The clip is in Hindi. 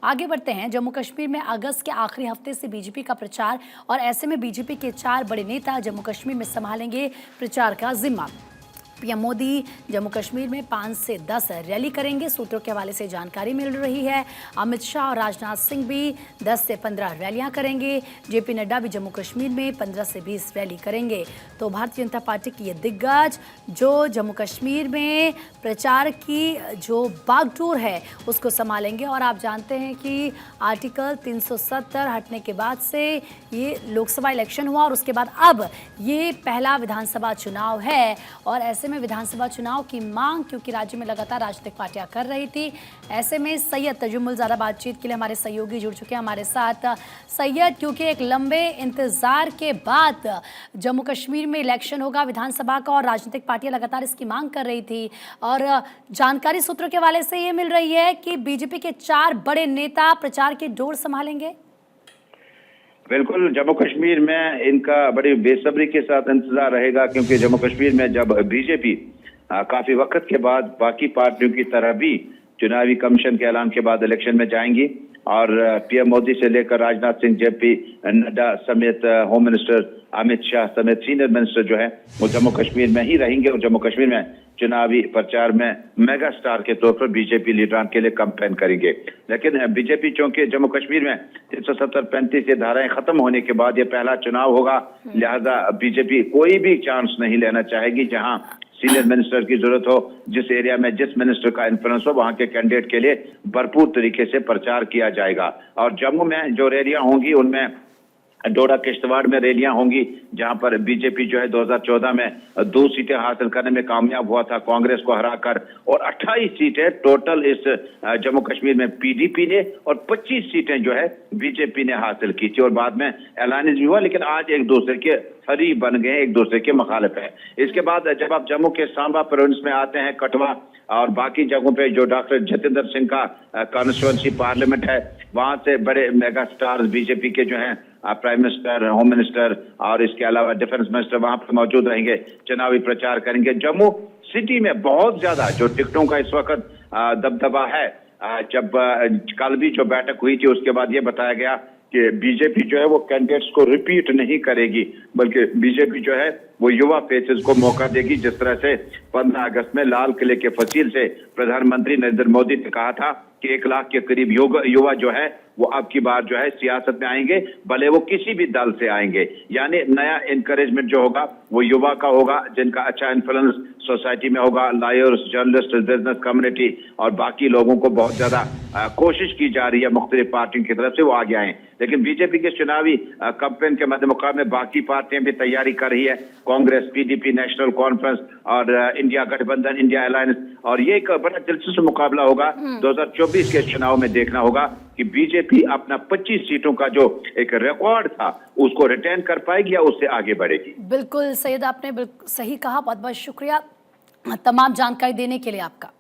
आगे बढ़ते हैं। जम्मू कश्मीर में अगस्त के आखिरी हफ्ते से बीजेपी का प्रचार और ऐसे में बीजेपी के 4 बड़े नेता जम्मू कश्मीर में संभालेंगे प्रचार का जिम्मा। पीएम मोदी जम्मू कश्मीर में 5 से 10 रैली करेंगे। सूत्रों के हवाले से जानकारी मिल रही है अमित शाह और राजनाथ सिंह भी 10 से 15 रैलियां करेंगे। जेपी नड्डा भी जम्मू कश्मीर में 15 से 20 रैली करेंगे। तो भारतीय जनता पार्टी की ये दिग्गज जो जम्मू कश्मीर में प्रचार की जो बागडोर है उसको संभालेंगे। और आप जानते हैं कि आर्टिकल 370 हटने के बाद से ये लोकसभा इलेक्शन हुआ और उसके बाद अब ये पहला विधानसभा चुनाव है। और ऐसे में विधानसभा चुनाव की मांग क्योंकि राज्य में लगातार राजनीतिक पार्टियां कर रही थी, ऐसे में सैयद तजुमुल ज़्यादा बातचीत के लिए हमारे सहयोगी जुड़ चुके हैं हमारे साथ। सैयद, क्योंकि एक लंबे इंतजार के बाद जम्मू कश्मीर में इलेक्शन होगा विधानसभा का और राजनीतिक पार्टियां लगातार इसकी मांग कर रही थी और जानकारी सूत्रों के हवाले से ये मिल रही है कि बीजेपी के 4 बड़े नेता प्रचार की डोर संभालेंगे। बिल्कुल, जम्मू कश्मीर में इनका बड़ी बेसब्री के साथ इंतजार रहेगा क्योंकि जम्मू कश्मीर में जब बीजेपी काफी वक्त के बाद बाकी पार्टियों की तरह भी चुनावी कमीशन के ऐलान के बाद इलेक्शन में जाएंगी और पीएम मोदी से लेकर राजनाथ सिंह, जेपी नड्डा समेत होम मिनिस्टर अमित शाह समेत सीनियर मिनिस्टर जो है वो जम्मू कश्मीर में ही रहेंगे और जम्मू कश्मीर में चुनावी प्रचार में मेगा स्टार के तौर पर बीजेपी लीडरान के लिए कैंपेन करेंगे। लेकिन बीजेपी चूंकि जम्मू कश्मीर में 370-35 ये धाराएं खत्म होने के बाद ये पहला चुनाव होगा, लिहाजा बीजेपी कोई भी चांस नहीं लेना चाहेगी जहां सीनियर मिनिस्टर की जरूरत हो, जिस एरिया में जिस मिनिस्टर का इन्फ्लुएंस हो वहां के कैंडिडेट के लिए भरपूर तरीके से प्रचार किया जाएगा। और जम्मू में जो रैलियां होंगी उनमें डोडा किश्तवाड़ में रैलियां होंगी जहां पर बीजेपी जो है 2014 में 2 सीटें हासिल करने में कामयाब हुआ था कांग्रेस को हराकर और 28 सीटें टोटल इस जम्मू कश्मीर में पीडीपी ने और 25 सीटें जो है बीजेपी ने हासिल की थी और बाद में ऐलान भी हुआ, लेकिन आज एक दूसरे के हरी बन गए, एक दूसरे के मुखालिफ है। इसके बाद जब आप जम्मू के सांबा प्रोविंस में आते हैं, कठुआ और बाकी जगहों पे जो डॉक्टर जतेंद्र सिंह का कॉन्स्टिट्यूएंसी पार्लियामेंट है, वहां से बड़े मेगा स्टार्स बीजेपी के जो हैं प्राइम मिनिस्टर, होम मिनिस्टर और इसके अलावा डिफेंस मिनिस्टर वहां पर मौजूद रहेंगे, चुनावी प्रचार करेंगे। जम्मू सिटी में बहुत ज्यादा जो टिकटों का इस वक्त दबदबा है, जब कल भी जो बैठक हुई थी उसके बाद ये बताया गया कि बीजेपी जो है वो कैंडिडेट्स को रिपीट नहीं करेगी, बल्कि बीजेपी जो है वो युवा फेसेस को मौका देगी। जिस तरह से 15 अगस्त में लाल किले के फसील से प्रधानमंत्री नरेंद्र मोदी ने कहा था कि 1 लाख के करीब युवा जो है वो अब की बार जो है सियासत में आएंगे, भले वो किसी भी दल से आएंगे। यानी नया इनकरेजमेंट जो होगा वो युवा का होगा जिनका अच्छा इन्फ्लुएंस सोसाइटी में होगा। लॉयर्स, जर्नलिस्ट, बिजनेस कम्युनिटी और बाकी लोगों को बहुत ज्यादा कोशिश की जा रही है मुख्तलिफ पार्टियों की तरफ से वो आगे आए। लेकिन बीजेपी के चुनावी कैंपेन के मद्देमुकाबले बाकी पार्टियां भी तैयारी कर रही है, कांग्रेस, पीडीपी, नेशनल कॉन्फ्रेंस और इंडिया गठबंधन, इंडिया अलायंस। और ये एक बड़ा दिलचस्प मुकाबला होगा 2024 के चुनाव में। देखना होगा कि बीजेपी अपना 25 सीटों का जो एक रिकॉर्ड था उसको रिटेन कर पाएगी या उससे आगे बढ़ेगी। बिल्कुल सैयद, आपने बिल्कुल सही कहा। बहुत बहुत शुक्रिया तमाम जानकारी देने के लिए आपका।